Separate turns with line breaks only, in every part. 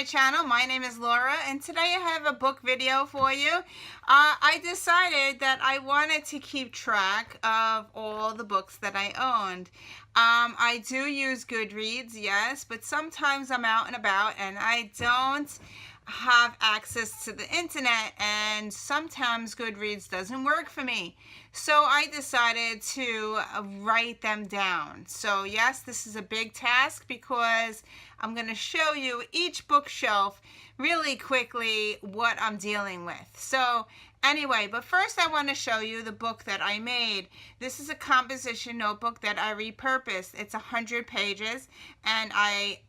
my channel. My name is Laura, and today I have a book video for you. I decided that I wanted to keep track of all the books that I owned. I do use Goodreads, yes, but sometimes I'm out and about and I don't have access to the internet, and sometimes Goodreads doesn't work for me. So I decided to write them down. So yes, this is a big task because I'm going to show you each bookshelf really quickly what I'm dealing with. So anyway, but first I want to show you the book that I made. This is a composition notebook that I repurposed. It's 100 pages, and I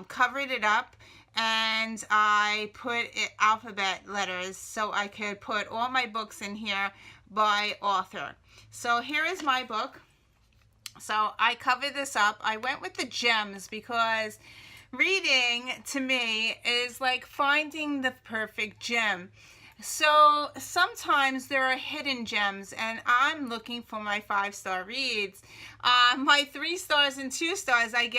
covered it up, and I put it alphabet letters so I could put all my books in here by author. So here is my book. So I covered this up. I went with the gems because reading to me is like finding the perfect gem. So sometimes there are hidden gems, and I'm looking for my 5-star reads. My 3 stars and 2 stars I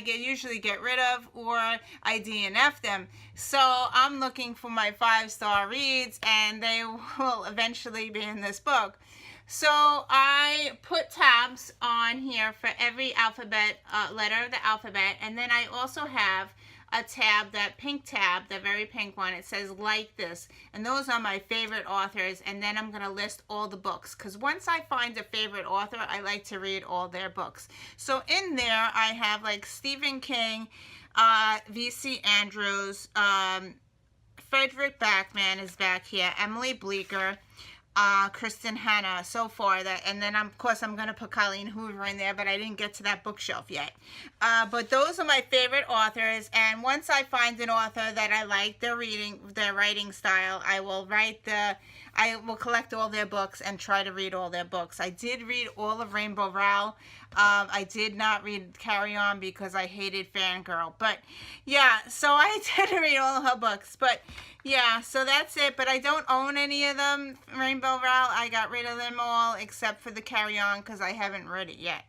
usually get rid of, or I DNF them. So I'm looking for my 5-star reads, and they will eventually be in this book. So I put tabs on here for every alphabet letter of the alphabet, and then I also have a tab, that pink tab, the very pink one. It says like this, and those are my favorite authors. And then I'm going to list all the books, because once I find a favorite author, I like to read all their books. So in there I have like Stephen King, V.C. Andrews, Frederick Backman is back here, Emily Bleecker, Kristen Hanna, so far. And then of course I'm going to put Colleen Hoover in there, but I didn't get to that bookshelf yet. But those are my favorite authors, and once I find an author that I like their writing style, I will collect all their books and try to read all their books. I did read all of Rainbow Rowell. I did not read Carry On because I hated Fangirl. But yeah, so I did read all of her books. But yeah, so that's it. But I don't own any of them. Rainbow Rowell, I got rid of them all except for the Carry On because I haven't read it yet.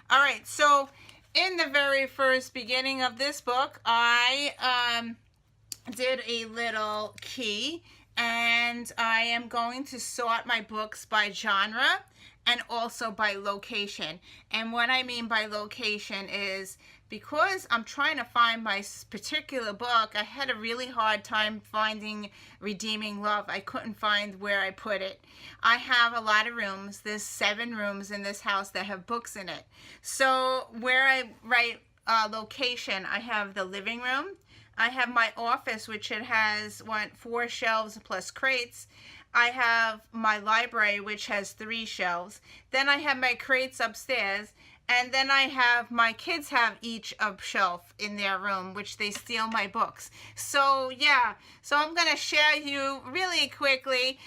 All right, so in the very first beginning of this book, I did a little key, and I am going to sort my books by genre and also by location. And what I mean by location is, because I'm trying to find my particular book, I had a really hard time finding Redeeming Love. I couldn't find where I put it. I have a lot of rooms. There's 7 rooms in this house that have books in it. So where I write location, I have the living room. I have my office, which it has 4 shelves plus crates. I have my library, which has 3 shelves. Then I have my crates upstairs. And then I have, my kids have each a shelf in their room, which they steal my books. So yeah, so I'm going to share you really quickly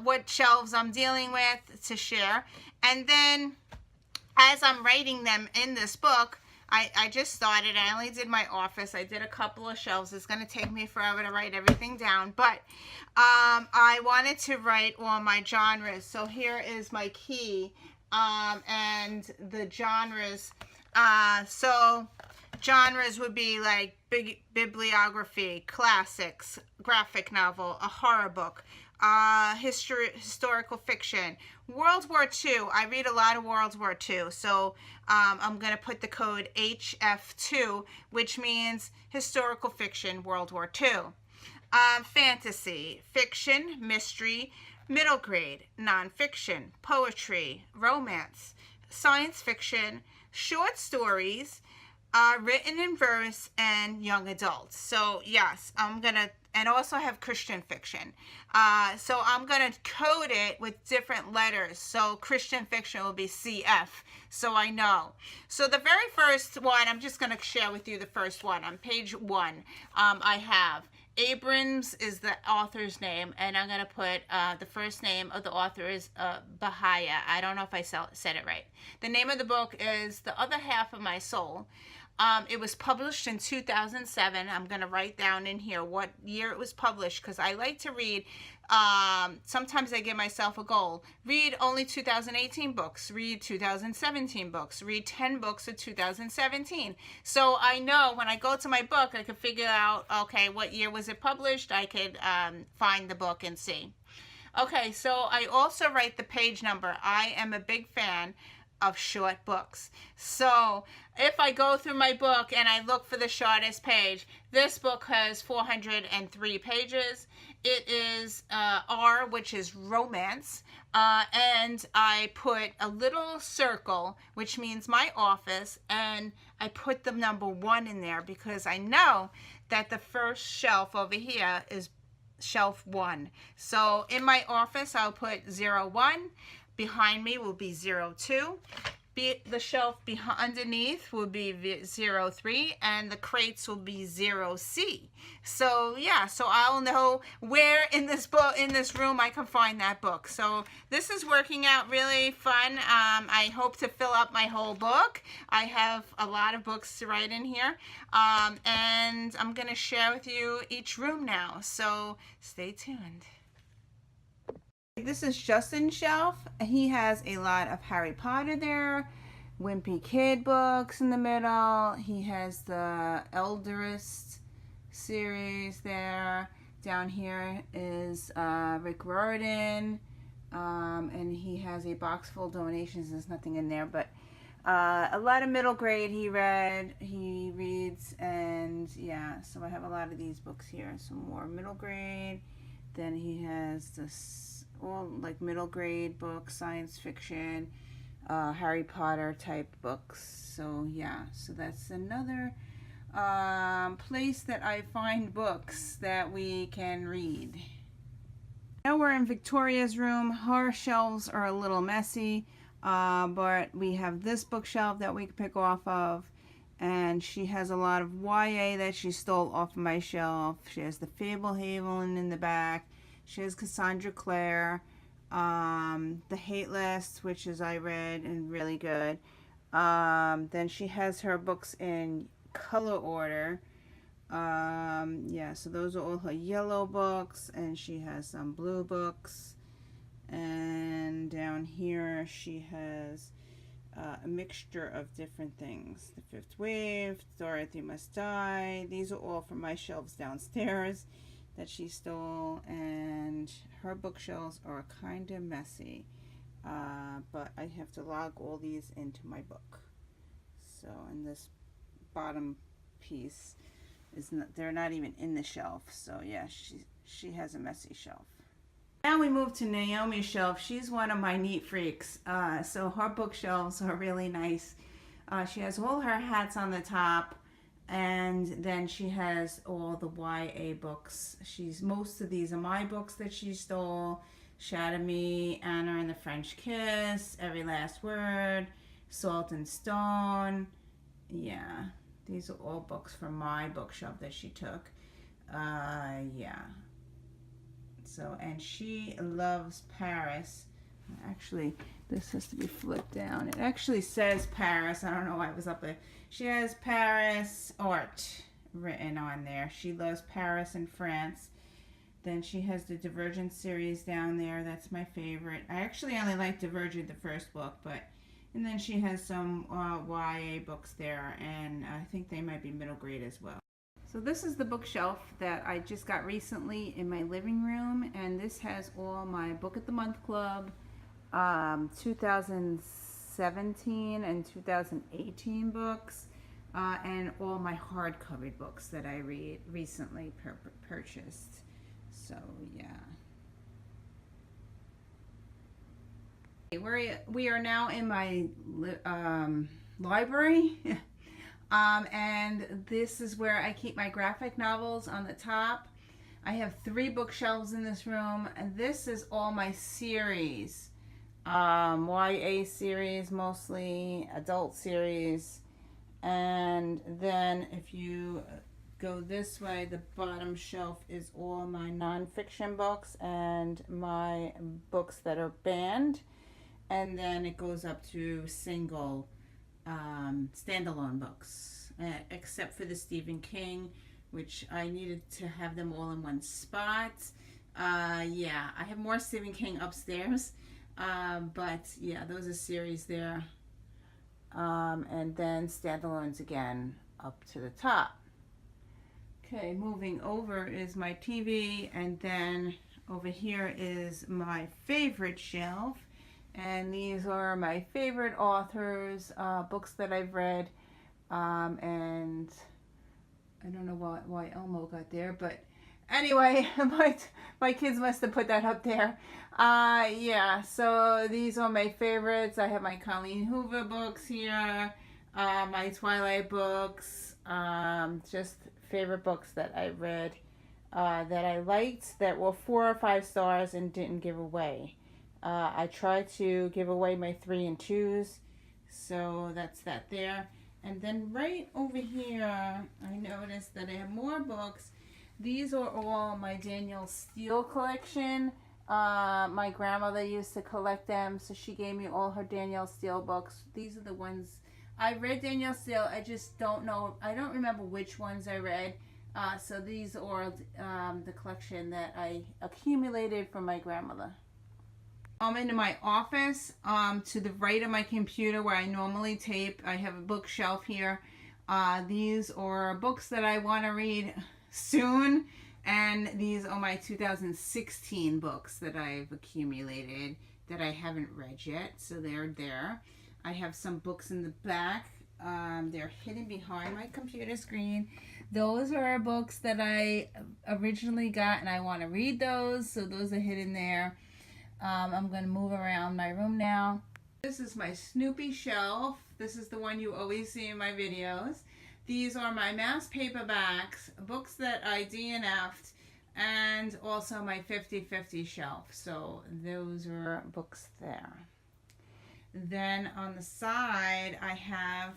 what shelves I'm dealing with to share. And then as I'm writing them in this book, I just started. I only did my office. I did a couple of shelves. It's going to take me forever to write everything down. But I wanted to write all my genres. So here is my key. And the genres, so genres would be like bibliography, classics, graphic novel, a horror book, historical fiction, World War II. I read a lot of World War II, so I'm going to put the code HF2, which means historical fiction, World War II. Fantasy, fiction, mystery, middle grade, nonfiction, poetry, romance, science fiction, short stories, written in verse, and young adults. So yes, and also have Christian fiction. So I'm gonna code it with different letters. So Christian fiction will be CF, so I know. So the very first one, I'm just gonna share with you the first one. On page 1, I have Abrams is the author's name, and I'm going to put the first name of the author is Bahaya. I don't know if I said it right. The name of the book is The Other Half of My Soul. It was published in 2007. I'm going to write down in here what year it was published because I like to read. Sometimes I give myself a goal. Read only 2018 books. Read 2017 books. Read 10 books of 2017. So I know when I go to my book, I can figure out, okay, what year was it published? I could find the book and see. Okay, so I also write the page number. I am a big fan of short books. So if I go through my book and I look for the shortest page, this book has 403 pages. It is R, which is romance, and I put a little circle, which means my office, and I put the number 1 in there because I know that the first shelf over here is shelf 1. So in my office, I'll put 01. Behind me will be 02. The shelf underneath will be 03, and the crates will be 0C. So yeah, so I'll know where in this book, in this room, I can find that book. So this is working out really fun. I hope to fill up my whole book. I have a lot of books to write in here, and I'm gonna share with you each room now. So stay tuned. This is Justin's shelf. He has a lot of Harry Potter there, Wimpy Kid books in the middle. He has the Elderist series there. Down here is Rick Riordan, and he has a box full of donations. There's nothing in there, but a lot of middle grade he reads, and yeah, so I have a lot of these books here. Some more middle grade. Then he has this all like middle grade books, science fiction, Harry Potter type books. So yeah, so that's another place that I find books that we can read. Now we're in Victoria's room. Her shelves are a little messy, but we have this bookshelf that we can pick off of, and she has a lot of YA that she stole off of my shelf. She has the Fablehaven in the back. She has Cassandra Clare, The Hate List, which is I read and really good. Then she has her books in color order. Yeah, so those are all her yellow books, and she has some blue books. And down here she has a mixture of different things. The Fifth Wave, Dorothy Must Die. These are all from my shelves downstairs that she stole, and her bookshelves are kind of messy, but I have to log all these into my book. So, and this bottom piece is not, they're not even in the shelf. So yeah, she has a messy shelf. Now we move to Naomi's shelf. She's one of my neat freaks. So her bookshelves are really nice. She has all her hats on the top, and then she has all the YA books. Most of these are my books that she stole. Shadow Me, Anna and the French Kiss, Every Last Word, Salt and Stone. Yeah, these are all books from my bookshelf that she took. Yeah. So, and she loves Paris. Actually, this has to be flipped down. It actually says Paris. I don't know why it was up there. She has Paris art written on there. She loves Paris and France. Then she has the Divergent series down there. That's my favorite. I actually only like Divergent, the first book, but and then she has some YA books there, and I think they might be middle grade as well. So this is the bookshelf that I just got recently in my living room, and this has all my Book of the Month Club 2017 and 2018 books, and all my hardcover books that I recently purchased. So yeah. We are now in my library. And this is where I keep my graphic novels on the top. I have 3 bookshelves in this room, and this is all my series. YA series, mostly adult series. And then if you go this way, the bottom shelf is all my nonfiction books and my books that are banned. And then it goes up to single standalone books, except for the Stephen King, which I needed to have them all in one spot. Yeah, I have more Stephen King upstairs, but yeah, those are series there. And then standalones again up to the top. Okay, moving over is my TV, and then over here is my favorite shelf. And these are my favorite authors, books that I've read. And I don't know why Elmo got there, but anyway, my kids must have put that up there. Yeah, so these are my favorites. I have my Colleen Hoover books here, my Twilight books, just favorite books that I read, that I liked, that were 4 or 5 stars and didn't give away. I try to give away my 3 and 2s, so that's that there. And then right over here, I noticed that I have more books. These are all my Danielle Steele collection. My grandmother used to collect them, so she gave me all her Danielle Steele books. These are the ones I read. Danielle Steele, I just don't know, I don't remember which ones I read. So these are the collection that I accumulated from my grandmother. I'm in my office, to the right of my computer where I normally tape. I have a bookshelf here. These are books that I want to read soon, and these are my 2016 books that I've accumulated that I haven't read yet, so they're there. I have some books in the back. They're hidden behind my computer screen. Those are books that I originally got, and I want to read those, so those are hidden there. I'm going to move around my room now. This is my Snoopy shelf. This is the one you always see in my videos. These are my mass paperbacks, books that I DNF'd, and also my 50/50 shelf. So those are books there. Then on the side, I have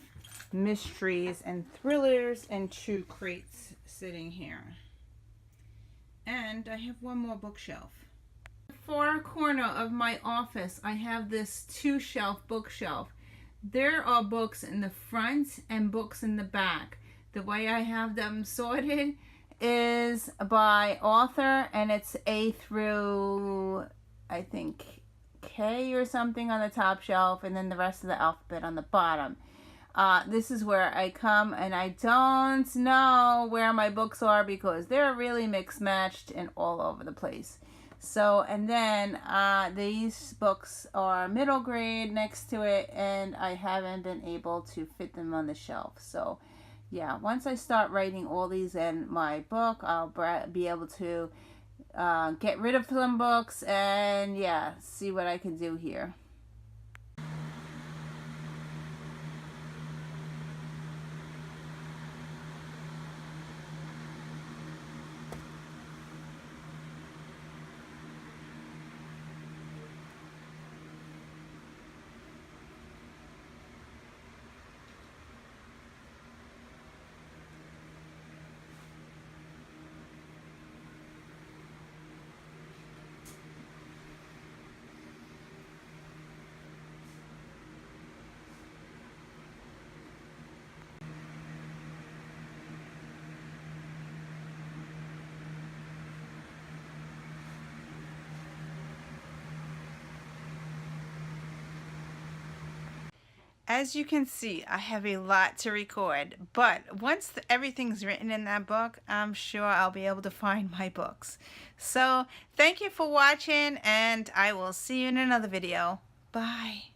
mysteries and thrillers and 2 crates sitting here. And I have one more bookshelf. Far corner of my office, I have this 2-shelf bookshelf. There are books in the front and books in the back. The way I have them sorted is by author, and it's A through, I think, K or something on the top shelf, and then the rest of the alphabet on the bottom. This is where I come, and I don't know where my books are because they're really mixed matched and all over the place. So, and then these books are middle grade next to it, and I haven't been able to fit them on the shelf. So yeah, once I start writing all these in my book, I'll be able to get rid of some books and yeah, see what I can do here. As you can see, I have a lot to record, but once everything's written in that book, I'm sure I'll be able to find my books. So thank you for watching, and I will see you in another video. Bye.